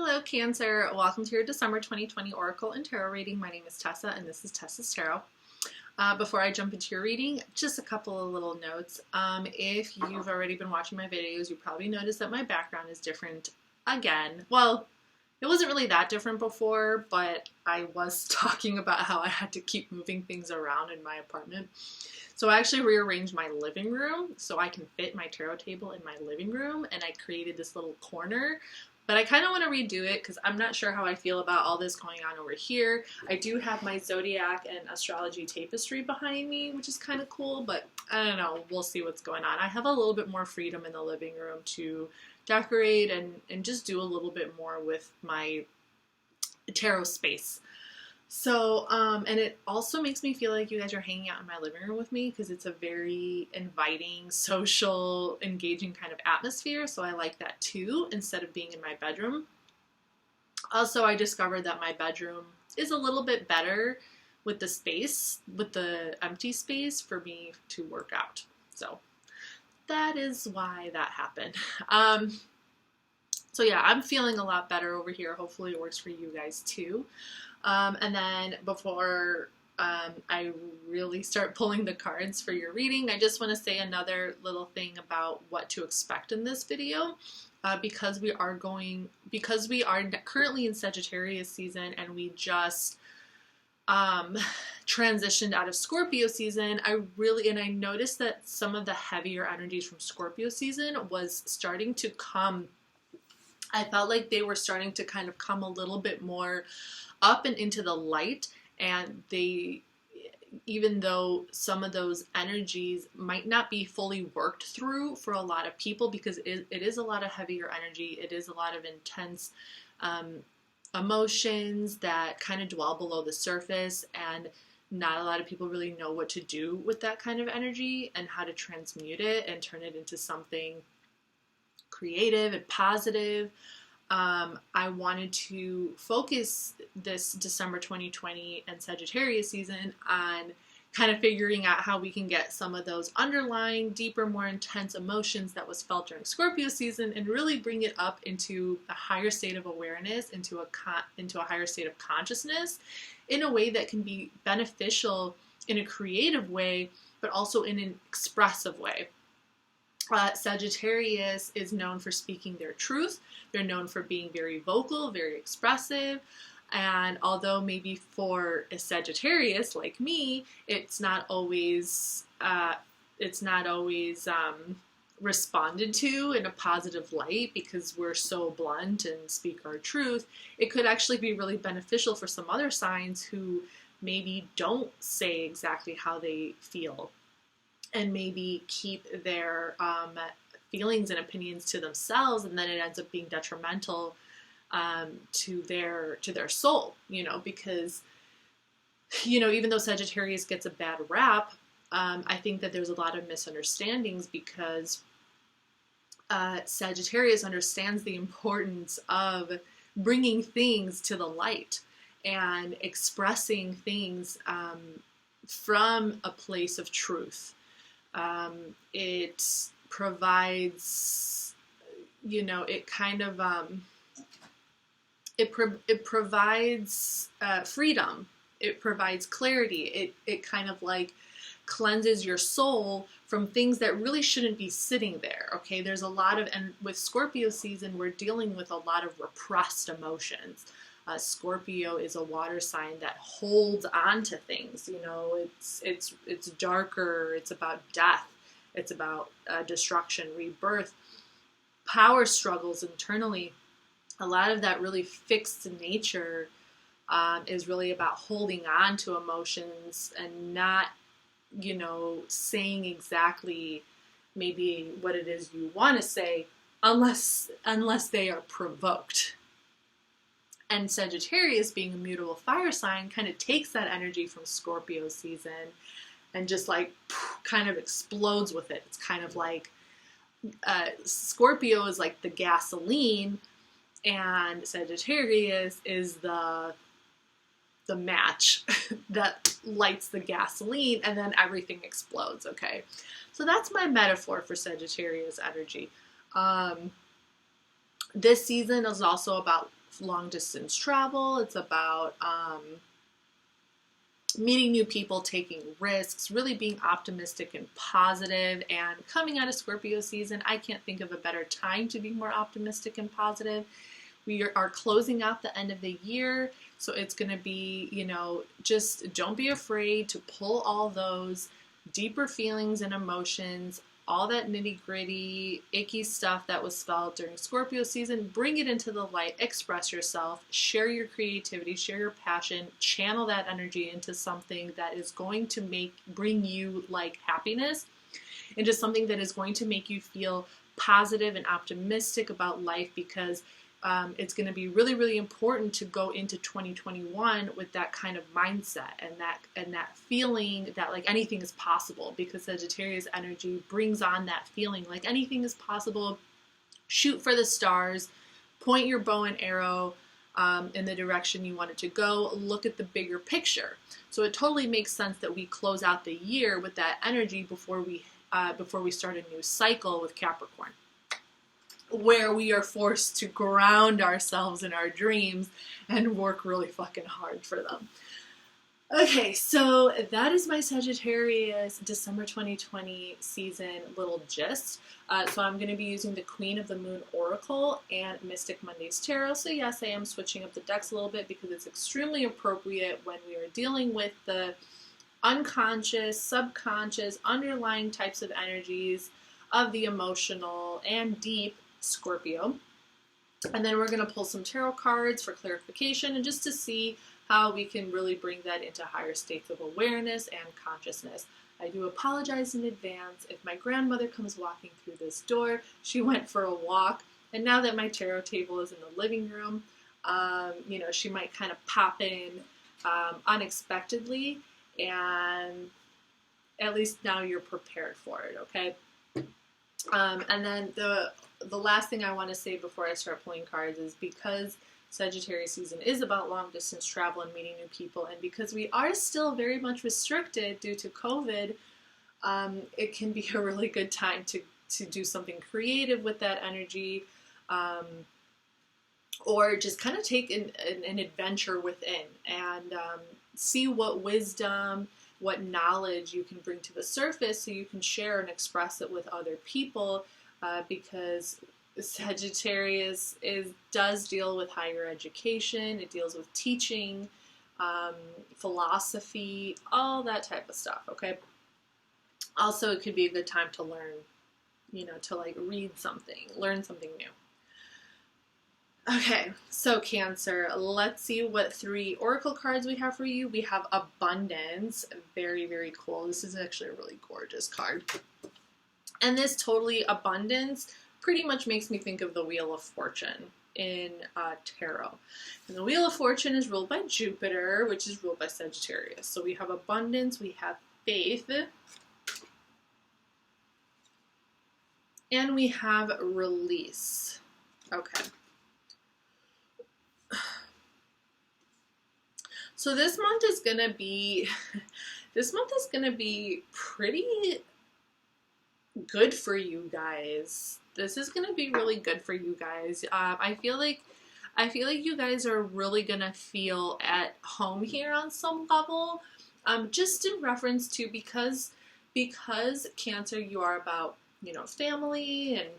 Hello, Cancer. Welcome to your December 2020 Oracle and Tarot reading. My name is Tessa, and this is Tessa's Tarot. Before I jump into your reading, just a couple of little notes. If you've already been watching my videos, you probably noticed that my background is different again. Well, it wasn't really that different before, but I was talking about how I had to keep moving things around in my apartment. So I actually rearranged my living room so I can fit my tarot table in my living room, and I created this little corner. But I kind of want to redo it because I'm not sure how I feel about all this going on over here. I do have my zodiac and astrology tapestry behind me, which is kind of cool, but I don't know. We'll see what's going on. I have a little bit more freedom in the living room to decorate and just do a little bit more with my tarot space. So, and it also makes me feel like you guys are hanging out in my living room with me because it's a very inviting, social, engaging kind of atmosphere. So I like that too, instead of being in my bedroom. Also, I discovered that my bedroom is a little bit better with the space, with the empty space for me to work out. So that is why that happened. So yeah, I'm feeling a lot better over here. Hopefully it works for you guys too. And then before I really start pulling the cards for your reading, I just want to say another little thing about what to expect in this video. Because we are currently in Sagittarius season and we just transitioned out of Scorpio season, I noticed that some of the heavier energies from Scorpio season was starting to come. I felt like they were starting to kind of come a little bit more up and into the light, and even though some of those energies might not be fully worked through for a lot of people, because it is a lot of heavier energy, it is a lot of intense emotions that kind of dwell below the surface, and not a lot of people really know what to do with that kind of energy and how to transmute it and turn it into something creative and positive. I wanted to focus this December 2020 and Sagittarius season on kind of figuring out how we can get some of those underlying, deeper, more intense emotions that was felt during Scorpio season and really bring it up into a higher state of awareness, into a higher state of consciousness in a way that can be beneficial in a creative way, but also in an expressive way. Sagittarius is known for speaking their truth. They're known for being very vocal, very expressive. And although maybe for a Sagittarius like me, it's not always responded to in a positive light because we're so blunt and speak our truth, it could actually be really beneficial for some other signs who maybe don't say exactly how they feel, and maybe keep their feelings and opinions to themselves, and then it ends up being detrimental to their soul, because, even though Sagittarius gets a bad rap, I think that there's a lot of misunderstandings because Sagittarius understands the importance of bringing things to the light and expressing things from a place of truth. It provides, it kind of, it provides freedom. It provides clarity. It kind of like cleanses your soul from things that really shouldn't be sitting there. Okay. There's a lot of, and with Scorpio season, we're dealing with a lot of repressed emotions. Scorpio is a water sign that holds on to things. It's darker. It's about death. It's about destruction, rebirth, power struggles internally. A lot of that really fixed nature is really about holding on to emotions and not, saying exactly maybe what it is you want to say unless they are provoked. And Sagittarius, being a mutable fire sign, kind of takes that energy from Scorpio season and just like kind of explodes with it. It's kind of like Scorpio is like the gasoline, and Sagittarius is the match that lights the gasoline, and then everything explodes. Okay, so that's my metaphor for Sagittarius energy. This season is also about long distance travel. It's about meeting new people, taking risks, really being optimistic and positive. And coming out of Scorpio season, I can't think of a better time to be more optimistic and positive. We are closing out the end of the year, so it's going to be, you know, just don't be afraid to pull all those deeper feelings and emotions, all that nitty-gritty, icky stuff that was felt during Scorpio season, bring it into the light, express yourself, share your creativity, share your passion, channel that energy into something that is going to bring you like happiness, into something that is going to make you feel positive and optimistic about life, because it's going to be really, really important to go into 2021 with that kind of mindset and that feeling that like anything is possible, because Sagittarius energy brings on that feeling like anything is possible. Shoot for the stars, point your bow and arrow in the direction you want it to go. Look at the bigger picture. So it totally makes sense that we close out the year with that energy before we start a new cycle with Capricorn, where we are forced to ground ourselves in our dreams and work really fucking hard for them. Okay, so that is my Sagittarius December 2020 season little gist. So I'm going to be using the Queen of the Moon Oracle and Mystic Mondays Tarot. So yes, I am switching up the decks a little bit because it's extremely appropriate when we are dealing with the unconscious, subconscious, underlying types of energies of the emotional and deep Scorpio. And then we're going to pull some tarot cards for clarification and just to see how we can really bring that into higher states of awareness and consciousness. I do apologize in advance if my grandmother comes walking through this door. She went for a walk, and now that my tarot table is in the living room, you know, she might kind of pop in unexpectedly, and at least now you're prepared for it, okay? And then the last thing I want to say before I start pulling cards is, because Sagittarius season is about long distance travel and meeting new people, and because we are still very much restricted due to COVID, it can be a really good time to do something creative with that energy, or just kind of take an adventure within and see what wisdom, what knowledge you can bring to the surface so you can share and express it with other people, because Sagittarius does deal with higher education. It deals with teaching, philosophy, all that type of stuff, okay? Also, it could be a good time to learn, you know, to like read something, learn something new. Okay, so Cancer, let's see what 3 oracle cards we have for you. We have Abundance, very, very cool. This is actually a really gorgeous card. And this totally abundance pretty much makes me think of the Wheel of Fortune in tarot. And the Wheel of Fortune is ruled by Jupiter, which is ruled by Sagittarius. So we have abundance, we have faith, and we have release. Okay. So this month is gonna be pretty good for you guys. This is gonna be really good for you guys. I feel like you guys are really gonna feel at home here on some level. Just in reference to because Cancer, you are about, you know, family and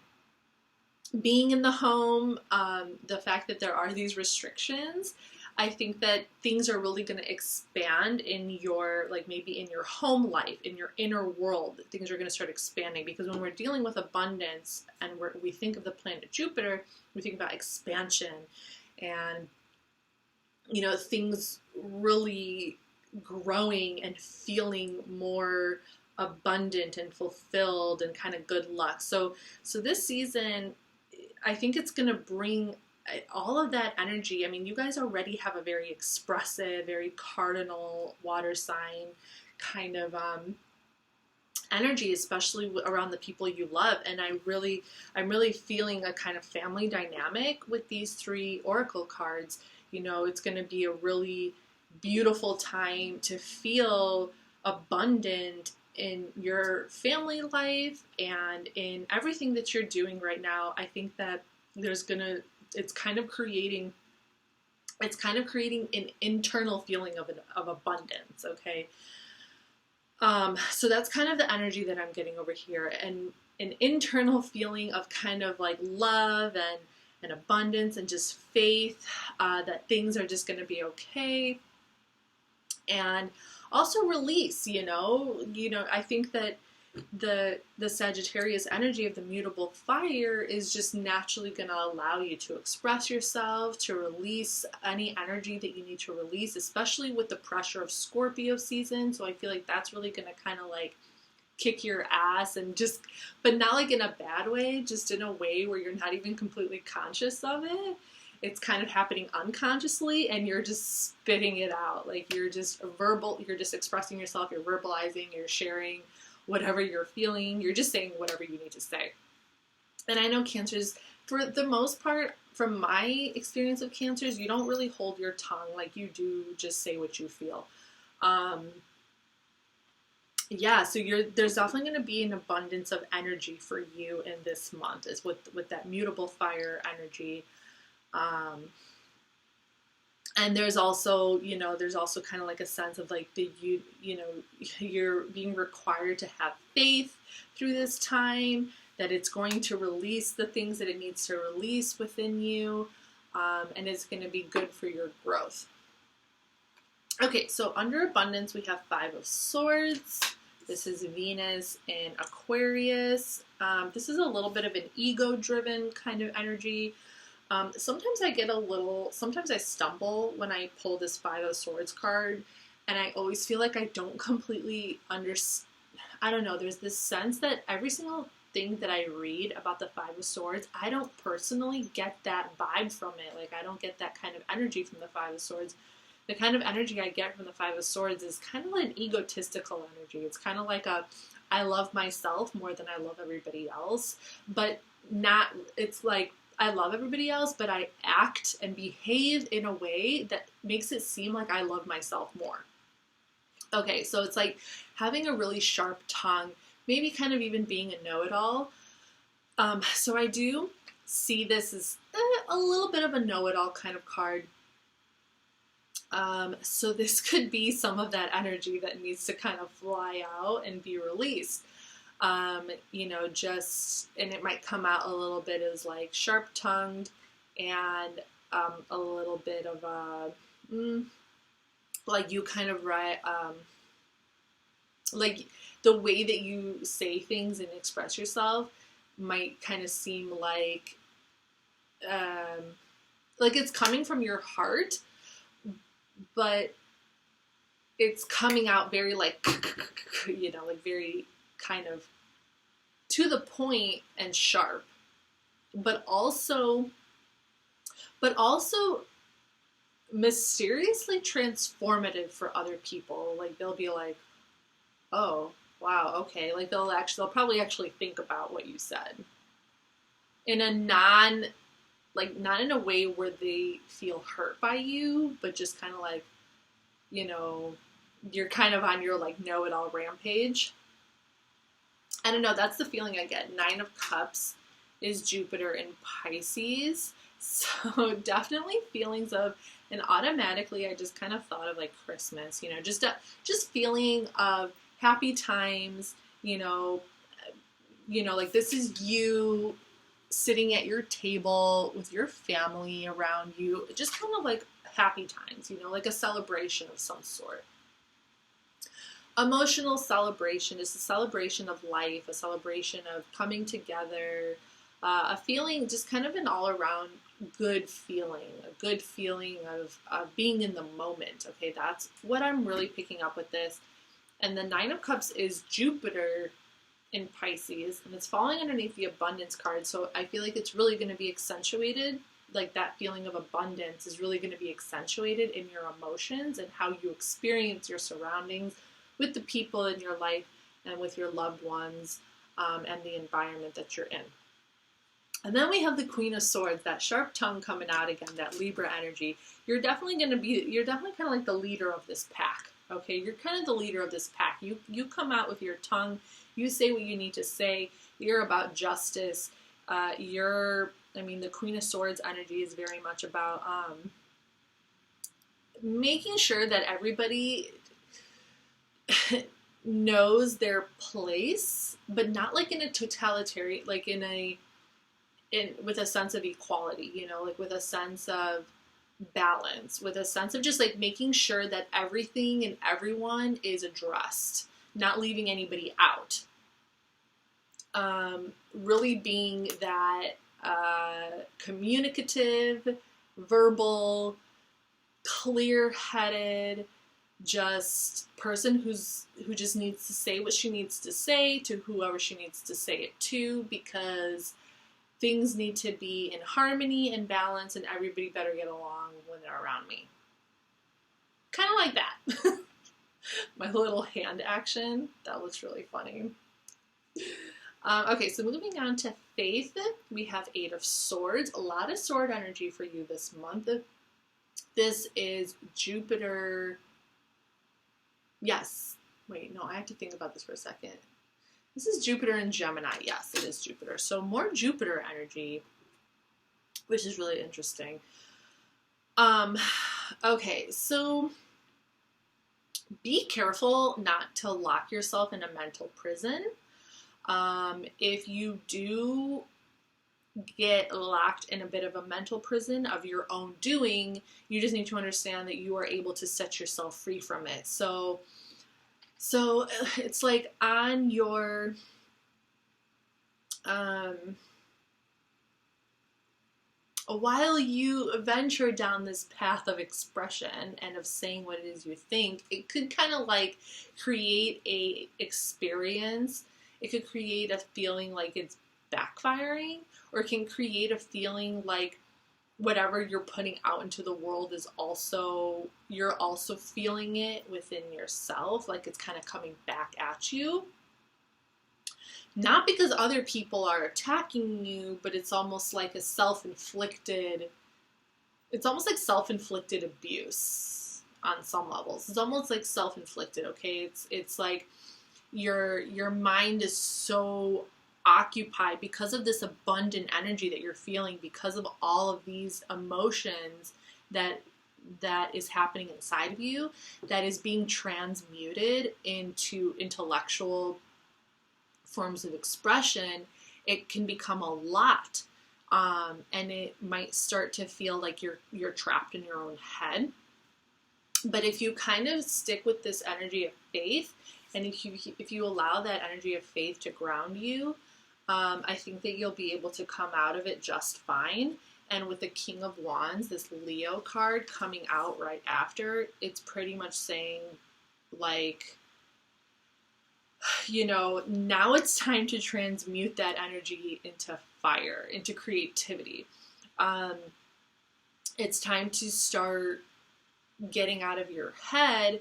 being in the home. The fact that there are these restrictions, I think that things are really going to expand in your, like maybe in your home life, in your inner world. Things are going to start expanding, because when we're dealing with abundance and we think of the planet Jupiter, we think about expansion and, you know, things really growing and feeling more abundant and fulfilled and kind of good luck. So this season, I think it's going to bring all of that energy. I mean, you guys already have a very expressive, very cardinal water sign kind of energy, especially around the people you love. And I'm really feeling a kind of family dynamic with these 3 oracle cards. You know, it's going to be a really beautiful time to feel abundant in your family life and in everything that you're doing right now. I think that it's kind of creating It's kind of creating an internal feeling of abundance, okay? So that's kind of the energy that I'm getting over here, and an internal feeling of kind of like love and abundance and just faith that things are just going to be okay, and also release. I think that the Sagittarius energy of the mutable fire is just naturally going to allow you to express yourself, to release any energy that you need to release, especially with the pressure of Scorpio season. So I feel like that's really going to kind of like kick your ass, and just, but not like in a bad way, just in a way where you're not even completely conscious of it. It's kind of happening unconsciously, and you're just spitting it out. Like you're just expressing yourself, you're verbalizing, you're sharing whatever you're feeling, you're just saying whatever you need to say. And I know Cancers, for the most part, from my experience of Cancers, you don't really hold your tongue. Like you do just say what you feel. So there's definitely going to be an abundance of energy for you in this month, is with that mutable fire energy. And there's also kind of like a sense of like you're being required to have faith through this time, that it's going to release the things that it needs to release within you, and it's going to be good for your growth. Okay, so under abundance, we have 5 of Swords. This is Venus in Aquarius. This is a little bit of an ego-driven kind of energy. Sometimes I stumble when I pull this 5 of Swords card, and I always feel like I don't completely understand. I don't know, there's this sense that every single thing that I read about the 5 of Swords, I don't personally get that vibe from it. Like, I don't get that kind of energy from the 5 of Swords. The kind of energy I get from the 5 of Swords is kind of like an egotistical energy. It's kind of like I love myself more than I love everybody else, but it's like, I love everybody else, but I act and behave in a way that makes it seem like I love myself more. Okay, so it's like having a really sharp tongue, maybe kind of even being a know-it-all. So I do see this as a little bit of a know-it-all kind of card. So this could be some of that energy that needs to kind of fly out and be released. And it might come out a little bit as like sharp-tongued and a little bit of like you kind of like the way that you say things and express yourself might kind of seem like it's coming from your heart, but it's coming out very like like very kind of to the point and sharp, but also mysteriously transformative for other people. Like they'll be like, oh wow, okay, like they'll probably actually think about what you said in a not in a way where they feel hurt by you, but just kind of like, you're kind of on your like know-it-all rampage. I don't know, that's the feeling I get. 9 of Cups is Jupiter in Pisces. So definitely feelings of, and automatically I just kind of thought of like Christmas, just feeling of happy times, like this is you sitting at your table with your family around you, just kind of like happy times, like a celebration of some sort. Emotional celebration is a celebration of life, a celebration of coming together, a feeling, just kind of an all-around good feeling, a good feeling of being in the moment. Okay, that's what I'm really picking up with this. And the 9 of Cups is Jupiter in Pisces, and it's falling underneath the abundance card, so I feel like it's really going to be accentuated. Like that feeling of abundance is really going to be accentuated in your emotions and how you experience your surroundings with the people in your life and with your loved ones, and the environment that you're in. And then we have the Queen of Swords, that sharp tongue coming out again, that Libra energy. You're definitely kind of like the leader of this pack. Okay, you're kind of the leader of this pack. You come out with your tongue. You say what you need to say. You're about justice. The Queen of Swords energy is very much about making sure that everybody knows their place, but not like in a totalitarian, like with a sense of equality, you know, like with a sense of balance, with a sense of just like making sure that everything and everyone is addressed, not leaving anybody out. Really being that communicative, verbal, clear-headed, just person who just needs to say what she needs to say to whoever she needs to say it to, because things need to be in harmony and balance, and everybody better get along when they're around me. Kind of like that. My little hand action. That looks really funny. Okay, so moving on to faith, we have 8 of Swords. A lot of sword energy for you this month. This is Jupiter. Yes. Wait, no, I have to think about this for a second. This is Jupiter in Gemini. Yes, it is Jupiter. So more Jupiter energy, which is really interesting. Okay, so be careful not to lock yourself in a mental prison. If you do get locked in a bit of a mental prison of your own doing, you just need to understand that you are able to set yourself free from it. So it's like on your, while you venture down this path of expression and of saying what it is you think, it could kind of like create a experience. It could create a feeling like it's backfiring, or it can create a feeling like whatever you're putting out into the world is also, you're also feeling it within yourself, like it's kind of coming back at you. Not because other people are attacking you, but it's almost like a self-inflicted, it's almost like self-inflicted abuse on some levels. It's almost like self-inflicted, okay? It's like your mind is so occupied because of this abundant energy that you're feeling, because of all of these emotions that is happening inside of you, that is being transmuted into intellectual forms of expression. It can become a lot, and it might start to feel like you're trapped in your own head. But if you kind of stick with this energy of faith, and if you allow that energy of faith to ground you, I think that you'll be able to come out of it just fine. And with the King of Wands, this Leo card coming out right after, it's pretty much saying, like, you know, now it's time to transmute that energy into fire, into creativity. It's time to start getting out of your head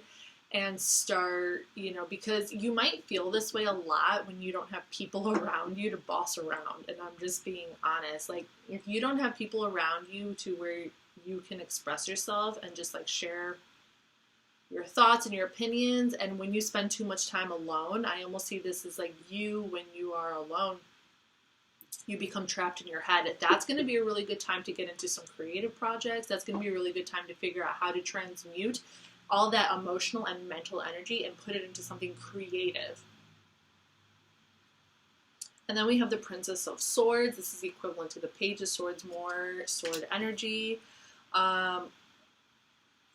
and start, you know, because you might feel this way a lot when you don't have people around you to boss around. And I'm just being honest. Like, if you don't have people around you to where you can express yourself and just like share your thoughts and your opinions, and when you spend too much time alone, I almost see this as like you, when you are alone, you become trapped in your head. That's going to be a really good time to get into some creative projects. That's going to be a really good time to figure out how to transmute all that emotional and mental energy and put it into something creative. And then we have the Princess of Swords. This is equivalent to the Page of Swords, more sword energy.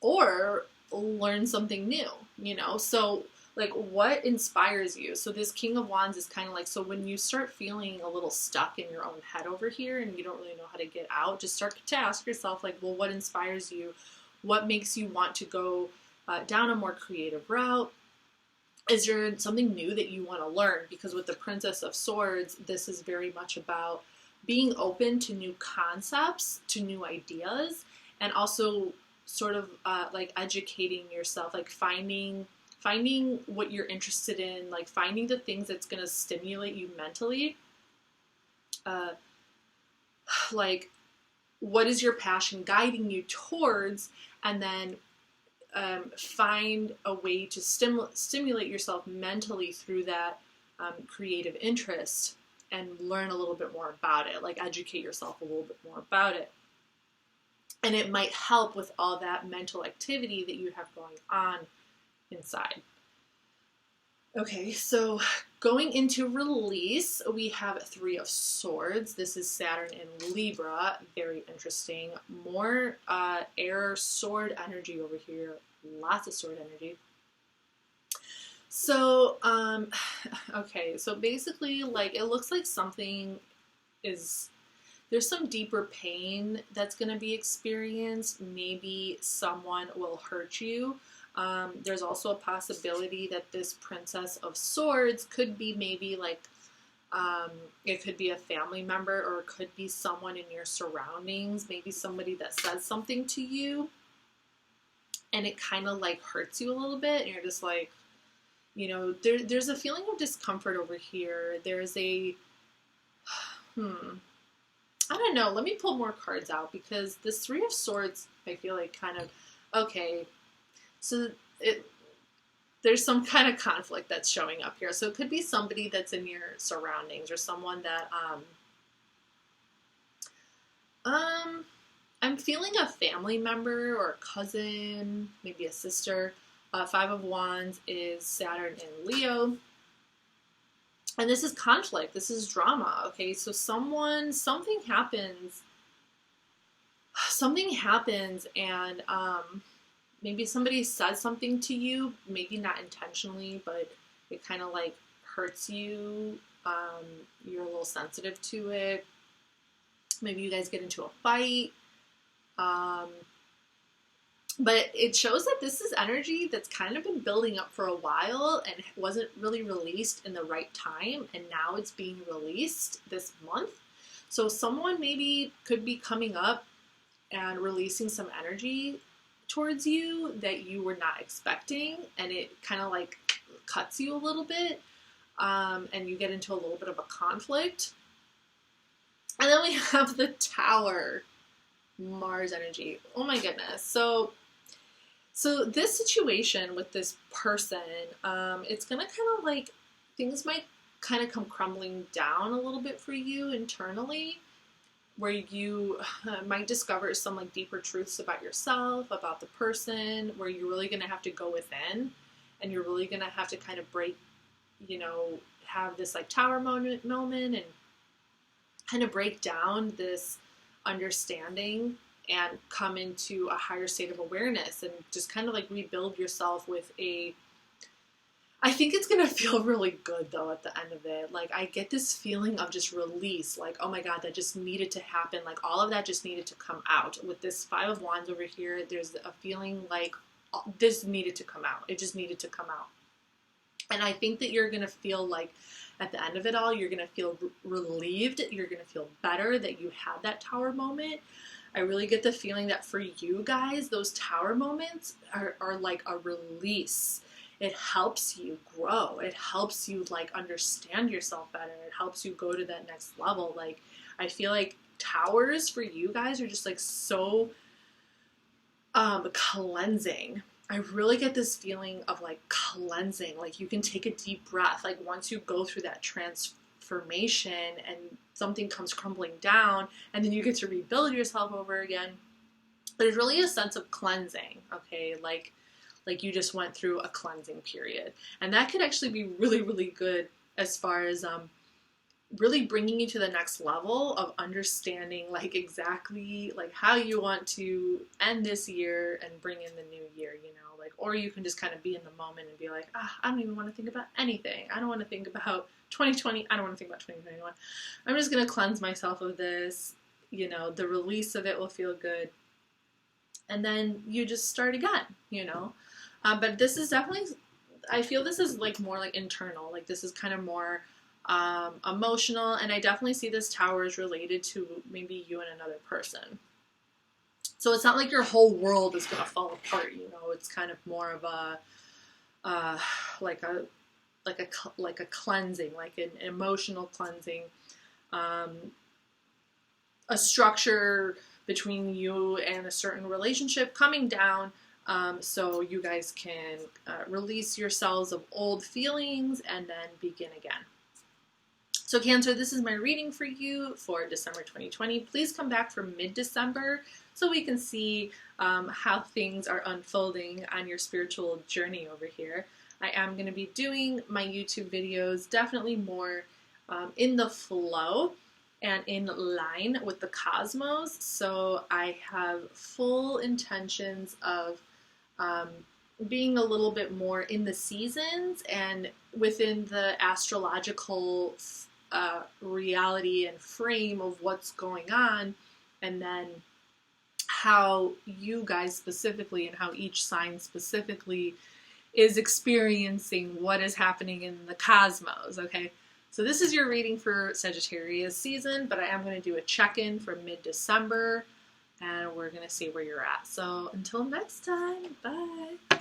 Or learn something new, you know? So, like, what inspires you? So this King of Wands is kind of like, so when you start feeling a little stuck in your own head over here and you don't really know how to get out, just start to ask yourself, like, well, what inspires you? What makes you want to go down a more creative route? Is there something new that you want to learn? Because with the Princess of Swords, this is very much about being open to new concepts, to new ideas, and also sort of like educating yourself, like finding what you're interested in, like finding the things that's going to stimulate you mentally. Like, what is your passion guiding you towards? And then find a way to stimulate yourself mentally through that creative interest and learn a little bit more about it, like educate yourself a little bit more about it. And it might help with all that mental activity that you have going on inside. Okay, so going into release, we have Three of Swords. This is Saturn in Libra. Very interesting. More air sword energy over here. Lots of sword energy. So, okay, so basically, like, it looks like something is, there's some deeper pain that's going to be experienced. Maybe someone will hurt you. There's also a possibility that this Princess of Swords could be maybe like, it could be a family member, or it could be someone in your surroundings, maybe somebody that says something to you, and it kind of like hurts you a little bit, and you're just like, you know, there's a feeling of discomfort over here. There's a, I don't know. Let me pull more cards out, because this Three of Swords, I feel like kind of, okay, so there's some kind of conflict that's showing up here. So it could be somebody that's in your surroundings, or someone that, I'm feeling a family member or a cousin, maybe a sister. Five of Wands is Saturn in Leo. And this is conflict. This is drama. Okay, so something happens. Something happens, and maybe somebody says something to you, maybe not intentionally, but it kind of like hurts you. You're a little sensitive to it. Maybe you guys get into a fight. But it shows that this is energy that's kind of been building up for a while and wasn't really released in the right time. And now it's being released this month. So someone maybe could be coming up and releasing some energy towards you that you were not expecting. And it kind of like cuts you a little bit. And you get into a little bit of a conflict. And then we have the Tower. Mars energy. Oh my goodness. So this situation with this person, it's going to kind of like, things might kind of come crumbling down a little bit for you internally, where you might discover some like deeper truths about yourself, about the person, where you're really going to have to go within, and you're really going to have to kind of break, you know, have this like Tower moment and kind of break down this understanding and come into a higher state of awareness, and just kind of like rebuild yourself with I think it's going to feel really good though at the end of it. Like, I get this feeling of just release, like, oh my God, that just needed to happen. Like, all of that just needed to come out. With this Five of Wands over here, there's a feeling like this needed to come out. It just needed to come out. And I think that you're going to feel like at the end of it all, you're going to feel relieved. You're going to feel better that you had that Tower moment. I really get the feeling that for you guys, those Tower moments are like a release. It helps you grow. It helps you like understand yourself better. It helps you go to that next level. Like, I feel like Towers for you guys are just like so cleansing. I really get this feeling of like cleansing. Like, you can take a deep breath. Like, once you go through that transformation and something comes crumbling down, and then you get to rebuild yourself over again, there's really a sense of cleansing. Okay, like you just went through a cleansing period, and that could actually be really, really good as far as really bringing you to the next level of understanding like exactly like how you want to end this year and bring in the new year, you know, like, or you can just kind of be in the moment and be like, I don't even want to think about anything. I don't want to think about 2020. I don't want to think about 2021. I'm just going to cleanse myself of this, you know, the release of it will feel good. And then you just start again, you know. But this is definitely, I feel this is like more like internal, like this is kind of more emotional, and I definitely see this Tower is related to maybe you and another person. So it's not like your whole world is going to fall apart, you know. It's kind of more of a like a cleansing, like an emotional cleansing, a structure between you and a certain relationship coming down, so you guys can release yourselves of old feelings and then begin again. So Cancer, this is my reading for you for December 2020. Please come back for mid-December so we can see how things are unfolding on your spiritual journey over here. I am going to be doing my YouTube videos definitely more in the flow and in line with the cosmos. So I have full intentions of being a little bit more in the seasons and within the astrological reality and frame of what's going on, and then how you guys specifically and how each sign specifically is experiencing what is happening in the cosmos, okay? So this is your reading for Sagittarius season, but I am going to do a check-in for mid-December, and we're going to see where you're at. So until next time, bye!